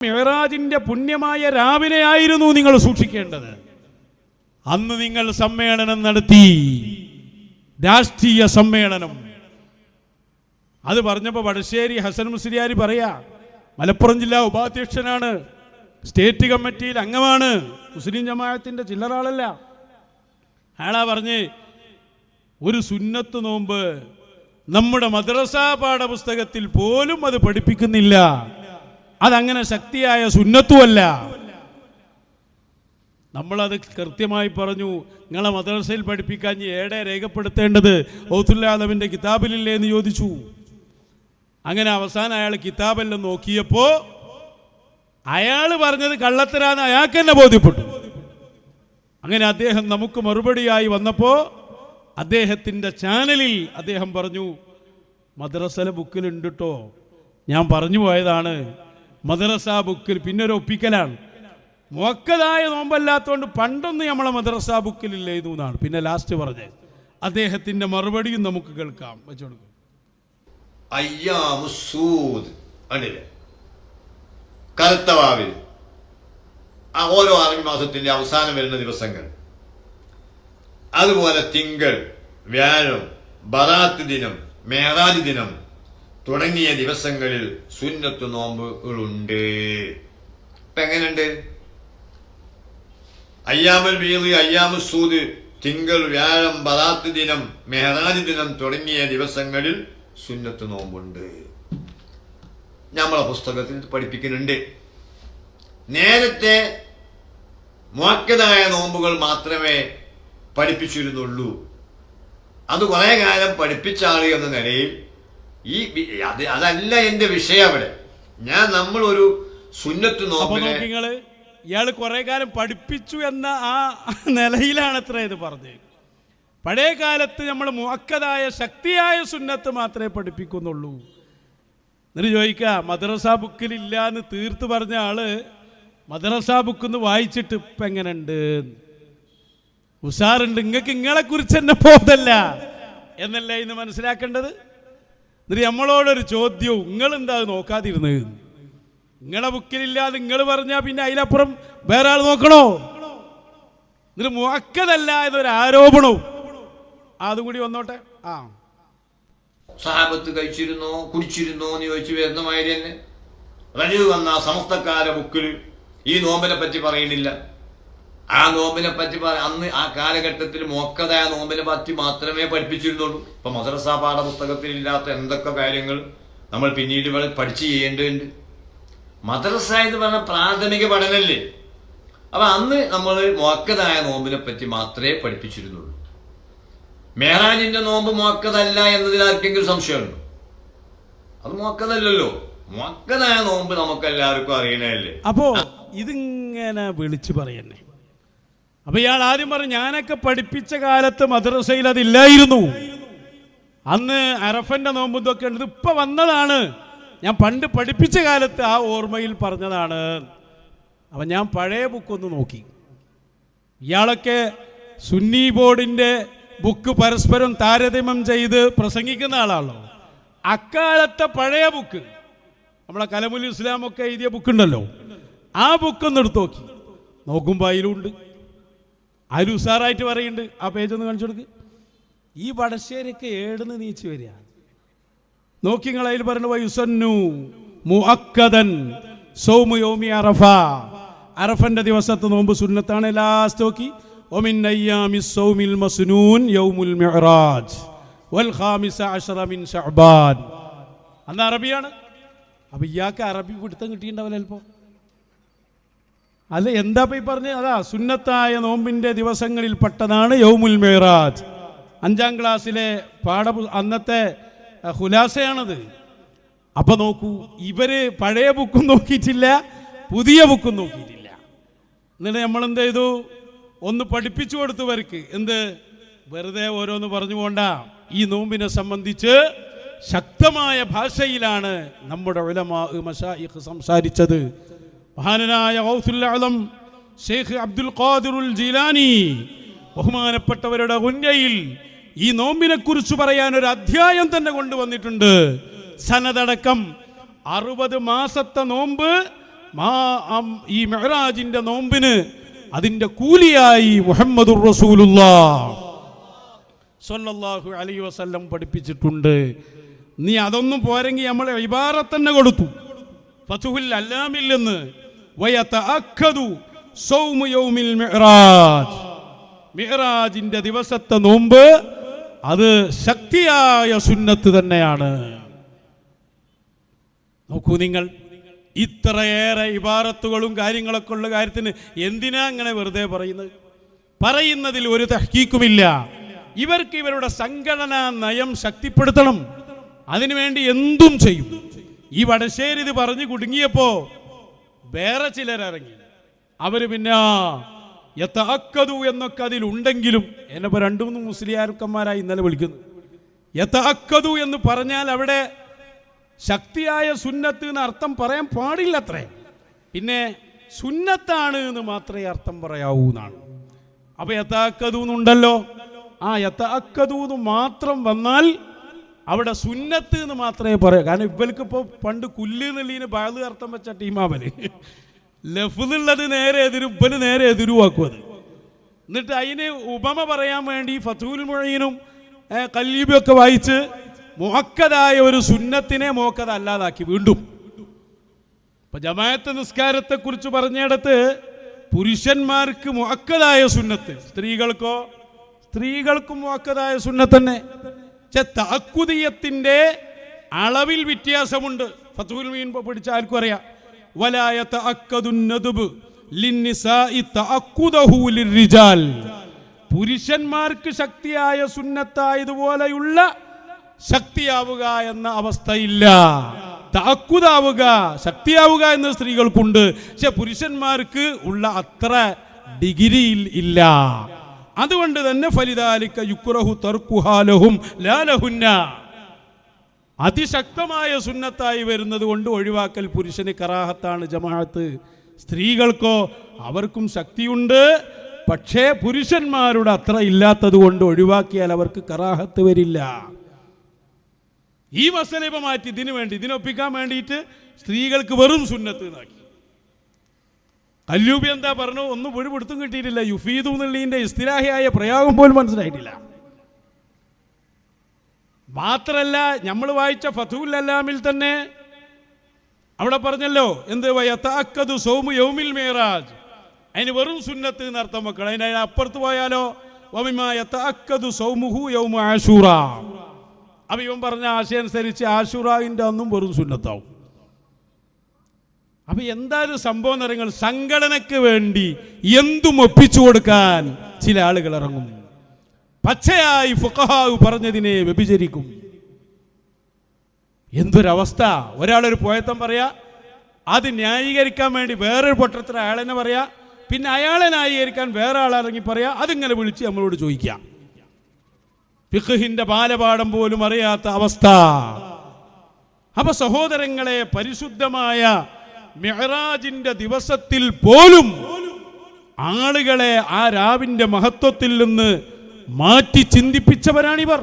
മിഅ്റാജിന്റെ പുണ്യമായ രാവിലെയായിരുന്നു നിങ്ങൾ സൂക്ഷിക്കേണ്ടത്. അന്ന് നിങ്ങൾ സമ്മേളനം നടത്തി, രാഷ്ട്രീയ സമ്മേളനം. അത് പറഞ്ഞപ്പോൾ വടശ്ശേരി ഹസൻ മുസ്ലിയാർ പറയാ, മലപ്പുറം ജില്ലാ ഉപാധ്യക്ഷനാണ്, സ്റ്റേറ്റ് കമ്മിറ്റിയിൽ അംഗമാണ്, മുസ്ലിം ജമാഅത്തിന്റെ ചില്ലറാളല്ല. അയാളാ പറഞ്ഞ് ഒരു സുന്നത്ത് നോമ്പ് നമ്മുടെ മദ്രസ പാഠപുസ്തകത്തിൽ പോലും അത് പഠിപ്പിക്കുന്നില്ല, അതങ്ങനെ ശക്തിയായ സുന്നത്തുമല്ല. നമ്മളത് കൃത്യമായി പറഞ്ഞു, നിങ്ങളെ മദ്രസയിൽ പഠിപ്പിക്കാൻ ഏടെ രേഖപ്പെടുത്തേണ്ടത് ഔത്തുല്ലാദവിൻ്റെ കിതാബിലില്ലേ എന്ന് ചോദിച്ചു. അങ്ങനെ അവസാനം അയാൾ കിതാബെല്ലാം നോക്കിയപ്പോൾ അയാൾ പറഞ്ഞത് കള്ളത്തരാന്ന് അയാൾക്ക് തന്നെ ബോധ്യപ്പെട്ടു. അങ്ങനെ അദ്ദേഹം നമുക്ക് മറുപടിയായി വന്നപ്പോൾ അദ്ദേഹത്തിൻ്റെ ചാനലിൽ അദ്ദേഹം പറഞ്ഞു, മദ്രസയിലെ ബുക്കിലുണ്ട് കേട്ടോ, ഞാൻ പറഞ്ഞു പോയതാണ്, മദ്രസ ബുക്കിൽ. പിന്നെ ഒരു ഒപ്പിക്കലാണ്, മുഅക്കദായ നോമ്പല്ലാത്തതുകൊണ്ട് പണ്ടൊന്നും നമ്മളെ മദ്രസ ബുക്കിലില്ലായിരുന്നു എന്നാണ് പിന്നെ ലാസ്റ്റ് പറഞ്ഞത്. അദ്ദേഹത്തിൻ്റെ മറുപടിയും നമുക്ക് കേൾക്കാം. വെച്ചോളൂ. കറുത്തവാവിൽ ഓരോ അറബി മാസത്തിന്റെ അവസാനം വരുന്ന ദിവസങ്ങൾ, അതുപോലെ തിങ്കൾ, വ്യാഴം, ബറാത്ത് ദിനം, മേറാജ് ദിനം തുടങ്ങിയ ദിവസങ്ങളിൽ സുന്നത്ത് നോമ്പുകളുണ്ട്. ഇപ്പൊ എങ്ങനെയുണ്ട്? അയ്യാമുൽ ബീദ്, അയ്യാമുൽ സൂദ്, തിങ്കൾ, വ്യാഴം, ബറാത്ത് ദിനം, മെഹറാജ് ദിനം തുടങ്ങിയ ദിവസങ്ങളിൽ സുന്നത്ത് നോമ്പുണ്ട്. നമ്മളെ പുസ്തകത്തിൽ പഠിപ്പിക്കുന്നുണ്ട്. നേരത്തെ മുഅക്കദായ നോമ്പുകൾ മാത്രമേ പഠിപ്പിച്ചിരുന്നുള്ളൂ. അത് കുറെ കാലം പഠിപ്പിച്ച ആള് എന്ന നിലയിൽ അതല്ല എന്റെ വിഷയം. അവിടെ നമ്മളൊരു സുന്നത്ത് നോമ്പിനെ ഇയാള് കുറെ കാലം പഠിപ്പിച്ചു എന്ന ആ നിലയിലാണ് അത്ര ഇത് പറഞ്ഞത്. പഴയ കാലത്ത് നമ്മൾ മുഅക്കദായ ശക്തിയായ സുന്നത്ത് മാത്രമേ പഠിപ്പിക്കുന്നുള്ളൂ. എന്നിട്ട് ചോദിക്കുക, മദ്രസ ബുക്കിൽ ഇല്ല എന്ന് തീർത്ത് പറഞ്ഞ ആള് മദ്രസ ബുക്കിന്ന് വായിച്ചിട്ട് ഇപ്പം എങ്ങനെയുണ്ട്, ഉഷാറുണ്ട്, നിങ്ങൾക്ക് നിങ്ങളെ കുറിച്ച് തന്നെ ബോധമല്ല എന്നല്ലേ ഇന്ന് മനസ്സിലാക്കേണ്ടത്. എന്നിട്ട് നമ്മളോടൊരു ചോദ്യവും, നിങ്ങളെന്താ നോക്കാതിരുന്നത്? നിങ്ങളെ ബുക്കിലില്ലാതെ നിങ്ങൾ പറഞ്ഞാൽ പിന്നെ അതിനപ്പുറം വേറെ ആൾ നോക്കണോ? എന്നിട്ട് മുഅക്കദല്ല എന്നൊരു ആരോപണവും അതും കൂടി വന്നോട്ടെ. സഹാബത്ത് കഴിച്ചിരുന്നോ കുടിച്ചിരുന്നോ എന്ന് ചോദിച്ചു വരുന്ന മാതിരി തന്നെ റജബ് വന്ന സമസ്തക്കാരെ ബുക്കിൽ ഈ നോമ്പിനെ പറ്റി പറയുന്നില്ല. ആ നോമ്പിനെ പറ്റി അന്ന് ആ കാലഘട്ടത്തിൽ മുഅക്കദായ നോമ്പിനെ പറ്റി മാത്രമേ പഠിപ്പിച്ചിരുന്നുള്ളൂ. ഇപ്പൊ മദ്രസ പാഠപുസ്തകത്തിൽ ഇല്ലാത്ത എന്തൊക്കെ കാര്യങ്ങൾ നമ്മൾ പിന്നീട് പഠിച്ചു ചെയ്യേണ്ടതുണ്ട്. മദ്രസ എന്ന് പറഞ്ഞ പ്രാഥമിക പഠനമല്ലേ. അപ്പൊ അന്ന് നമ്മൾ മുഅക്കദായ നോമ്പിനെ പറ്റി മാത്രമേ പഠിപ്പിച്ചിരുന്നുള്ളൂ. മെഹറാജിന്റെ നോമ്പ് മുഅക്കദല്ല എന്നതിൽ ആർക്കെങ്കിലും സംശയമുണ്ടോ? അത് മുഅക്കദല്ലല്ലോ. മുഅക്കദായ നോമ്പ് നമുക്ക് എല്ലാവർക്കും അറിയണല്ലേ. അപ്പോ ഇതിങ്ങനെ വിളിച്ചു പറയന്നെ. അപ്പൊ ഇയാൾ ആദ്യം പറഞ്ഞു, ഞാനൊക്കെ പഠിപ്പിച്ച കാലത്ത് മദ്രസയിൽ അതില്ലായിരുന്നു, അന്ന് അറഫന്റെ നോമ്പ് ഇതൊക്കെ ഉണ്ട്, ഇപ്പൊ വന്നതാണ്, ഞാൻ പണ്ട് പഠിപ്പിച്ച കാലത്ത് ആ ഓർമ്മയിൽ പറഞ്ഞതാണ്. അപ്പം ഞാൻ പഴയ ബുക്കൊന്ന് നോക്കി. ഇയാളൊക്കെ സുന്നി ബോർഡിൻ്റെ ബുക്ക് പരസ്പരം താരതമ്യം ചെയ്ത് പ്രസംഗിക്കുന്ന ആളാണല്ലോ. അക്കാലത്തെ പഴയ ബുക്ക്, നമ്മളെ കലമുൽ ഇസ്ലാമൊക്കെ എഴുതിയ ബുക്കുണ്ടല്ലോ, ആ ബുക്കൊന്ന് എടുത്ത് നോക്കി. നോക്കുമ്പോൾ അതിലുണ്ട്, ആരും ഉസാറായിട്ട് പറയുന്നുണ്ട്. ആ പേജ് ഒന്ന് കാണിച്ചു കൊടുക്ക്. ഈ വടശ്ശേരിയൊക്കെ ഏടുന്ന് നീച്ചു വരിക. നോക്കി നിങ്ങൾ അതിൽ പറയുന്നത് വയുസന്നു മുഅക്കദൻ സൗമു യൗമി അറഫ, അറഫന്റെ ദിവസത്തെ നോമ്പ് സുന്നത്താണ്. ലാസ്റ്റ് നോക്കി, വമിൻ അയ്യാമിസ് സൗമിൽ മസ്നൂൻ യൗമുൽ മിഅ്റാജ് വൽ ഖാമിസ അശറ മിൻ ശഅബാൻ. അന്ന് അറബിയാണ്. അപ്പൊ ഇയാൾക്ക് അറബി പിടുത്തം കിട്ടിയിട്ടുണ്ടാവില്ല ചിലപ്പോൾ. അല്ല, എന്താ ഈ പറഞ്ഞത്? അതാ സുന്നത്തായ നോമ്പിന്റെ ദിവസങ്ങളിൽ പെട്ടതാണ് യൗമുൽ മിഅ്റാജ്. 5ാം ക്ലാസ്സിലെ അന്നത്തെ ഖുലാസയാണത്. അപ്പൊ നോക്കൂ, ഇവര് പഴയ ബുക്കും നോക്കിയിട്ടില്ല, പുതിയ ബുക്കും നോക്കിയിട്ടില്ല. എന്നിട്ട് നമ്മളെന്ത് ചെയ്തു? ഒന്ന് പഠിപ്പിച്ചു കൊടുത്തവർക്ക്. എന്ത്? വെറുതെ ഓരോന്ന് പറഞ്ഞു പോണ്ട. ഈ നോമ്പിനെ സംബന്ധിച്ച് ശക്തമായ ഭാഷയിലാണ് നമ്മുടെ ഉലമാ മശായിഖ് സംസാരിച്ചത്. മഹാനായ ഗൗസുൽ ആലം ശൈഖ് അബ്ദുൽ ഖാദിറുൽ ജീലാനി ബഹുമാനപ്പെട്ടവരുടെ ഉന്നയിൽ ഈ നോമ്പിനെ കുറിച്ച് പറയാൻ ഒരു അധ്യായം തന്നെ കൊണ്ടുവന്നിട്ടുണ്ട്. സനദടക്കം 60 മാസത്തെ നോമ്പ് ഈ മിഅ്റാജിന്റെ നോമ്പിന് അതിന്റെ കൂലിയായി മുഹമ്മദുർ റസൂലുള്ളാഹ് സ്വല്ലല്ലാഹു അലൈഹി വസല്ലം പഠിപ്പിച്ചിട്ടുണ്ട്. നീ അതൊന്നും പോരെങ്കിൽ നമ്മൾ ഇബാറത്ത് തന്നെ കൊടുത്തു. ഫതുഹുൽ അല്ലാമിൽ നിന്ന് വയതഅക്കദു സൗമു യൗമിൽ മിഅ്റാജ്, മിഅ്റാജിന്റെ ദിവസത്തെ നോമ്പ് അത് ശക്തിയായ സുന്നത്ത് തന്നെയാണ്. നോക്കൂ നിങ്ങൾ, ഇത്രയേറെ ഇബാറത്തുകളും കാര്യങ്ങളൊക്കെ ഉള്ള കാര്യത്തിന് എന്തിനാ അങ്ങനെ വെറുതെ പറയുന്നത്? പറയുന്നതിൽ ഒരു തഹ്കീക്കുമില്ല. ഇവർക്ക് ഇവരുടെ സംഘടനാ നയം ശക്തിപ്പെടുത്തണം, അതിനുവേണ്ടി എന്തും ചെയ്യും. ഈ വടശ്ശേരി ഇത് പറഞ്ഞു കുടുങ്ങിയപ്പോ വേറെ ചിലരിറങ്ങി. അവര് പിന്നെ യതഅക്കദു എന്നൊക്കെ അതിലുണ്ടെങ്കിലും എന്നെ ഇപ്പോൾ 2-3 മുസ്ലിയാർക്കന്മാരായി ഇന്നലെ വിളിക്കുന്നു. യതഅക്കദു എന്ന് പറഞ്ഞാൽ അവിടെ ശക്തിയായ സുന്നത്ത് എന്ന് അർത്ഥം പറയാൻ പാടില്ലത്രേ. പിന്നെ സുന്നത്താണ് എന്ന് മാത്രമേ അർത്ഥം പറയാവൂ എന്നാണ്. അപ്പൊ യതഅക്കദു എന്നുണ്ടല്ലോ, ആ യതഅക്കദു എന്ന് മാത്രം വന്നാൽ അവിടെ സുന്നത്ത് എന്ന് മാത്രമേ പറയൂ. കാരണം ഇവർക്ക് ഇപ്പോൾ പണ്ട് കുല്ല് എന്നുള്ളതിന് ബാല് അർത്ഥം വെച്ച ടീമാവല് ലഫ്ദുള്ളത് നേരെ എതിരും ഇവന് നേരെ എതിരുവാക്കും. അത് എന്നിട്ട് അതിന് ഉപമ പറയാൻ വേണ്ടി ഫതുഹുൽ മുഈനും കല്ലീബൊക്കെ വായിച്ച് മുഅക്കദായ ഒരു സുന്നത്തിനെ മുഅക്കദ അല്ലാതാക്കി. വീണ്ടും ഇപ്പൊ ജമാഅത്ത് നിസ്കാരത്തെ കുറിച്ച് പറഞ്ഞിടത്ത് പുരുഷന്മാർക്ക് മുഅക്കദായ സുന്നത്ത്, സ്ത്രീകൾക്കും മുഅക്കദായ സുന്നത്ത് തന്നെ. തഅക്കുദിയത്തിന്റെ അളവിൽ വ്യത്യാസമുണ്ട്. ഫതുഹുൽ മുഈൻ പഠിച്ച ആർക്കും അറിയാം. വലാ യതഅക്കദു നദ്ബ് ലിന്നിസാഇ തഅക്കുദഹു ലിർരിജാൽ, പുരുഷന്മാർക്ക് ശക്തിയായ സുന്നത്തായതുപോലെയുള്ള ശക്തിയാവുക എന്ന അവസ്ഥയില്ല. തഅക്കുദാവുക, ശക്തിയാവുക എന്ന സ്ത്രീകൾക്കുണ്ട്, പക്ഷെ പുരുഷന്മാർക്ക് ഉള്ള അത്ര ഡിഗ്രിയിൽ ഇല്ല. അതുകൊണ്ട് തന്നെ ഫലിദാലിക യുക്റഹു തർക്കുഹാ ലഹും ലാ ലഹുന്ന, അതിശക്തമായ സുന്നത്തായി വരുന്നത് കൊണ്ട് ഒഴിവാക്കൽ പുരുഷന് കറാഹത്താണ് ജമാഅത്ത്. സ്ത്രീകൾക്കോ അവർക്കും ശക്തിയുണ്ട്, പക്ഷേ പുരുഷന്മാരുടെ അത്ര ഇല്ലാത്തത് കൊണ്ട് ഒഴിവാക്കിയാൽ അവർക്ക് കറാഹത്ത് വരില്ല. ഈ മസല ഇപ്പം മാറ്റി ഇതിനൊപ്പിക്കാൻ വേണ്ടിയിട്ട് സ്ത്രീകൾക്ക് വെറും സുന്നത്ത് എന്നാക്കി. കല്ലൂബി എന്താ പറഞ്ഞു? ഒന്നും ഒരു പിടുത്തും കിട്ടിയിട്ടില്ല. യുഫീദു എന്നുള്ളതിൻ്റെ ഇസ്തിലാഹിയായ പ്രയോഗം പോലും മനസ്സിലായിട്ടില്ല. മാത്രല്ല നമ്മൾ വായിച്ച ഫതുഹുൽ അല്ലാമിൽ തന്നെ അവിടെ പറഞ്ഞല്ലോ എന്ത് വയതഅക്കദു സൗമു യൗമിൽ മിഅ്റാജ്, അതിന് വെറും സുന്നത്ത് എന്നർത്ഥം വെക്കണം. അതിന് അപ്പുറത്ത് പോയാലോ വമിമാ യതഅക്കദു സൗമുഹു യൗമു ആശൂറ, അപ്പം ഇവൻ പറഞ്ഞ ആശയം അനുസരിച്ച് ആശൂറാവിൻ്റെ അന്നും വെറും സുന്നത്താവും. അപ്പം എന്തായാലും സംഭവം നിറങ്ങൾ സംഘടനയ്ക്ക് വേണ്ടി എന്തും ഒപ്പിച്ചു കൊടുക്കാൻ ചില ആളുകൾ ഇറങ്ങും. പച്ചയായി ഫുഖഹാവ് പറഞ്ഞതിനെ വ്യഭിചരിക്കും. എന്തൊരവസ്ഥ! ഒരാളൊരു പോയത്തം പറയാ, അത് ന്യായീകരിക്കാൻ വേണ്ടി വേറൊരു പൊട്ടത്തിൽ അയാളെന്നെ പറയാ, പിന്നെ അയാളെ ന്യായീകരിക്കാൻ വേറെ ആളിറങ്ങി പറയാ, അതിങ്ങനെ വിളിച്ച് നമ്മളോട് ചോദിക്കാം. ഫിഖ്ഹിന്റെ ബാലപാഠം പോലും അറിയാത്ത അവസ്ഥ. അപ്പൊ സഹോദരങ്ങളെ, പരിശുദ്ധമായ മിഅ്റാജിന്റെ ദിവസത്തിൽ പോലും ആളുകളെ ആ രാവിന്റെ മഹത്വത്തിൽ നിന്ന് മാറ്റി ചിന്തിപ്പിച്ചവരാണിവർ.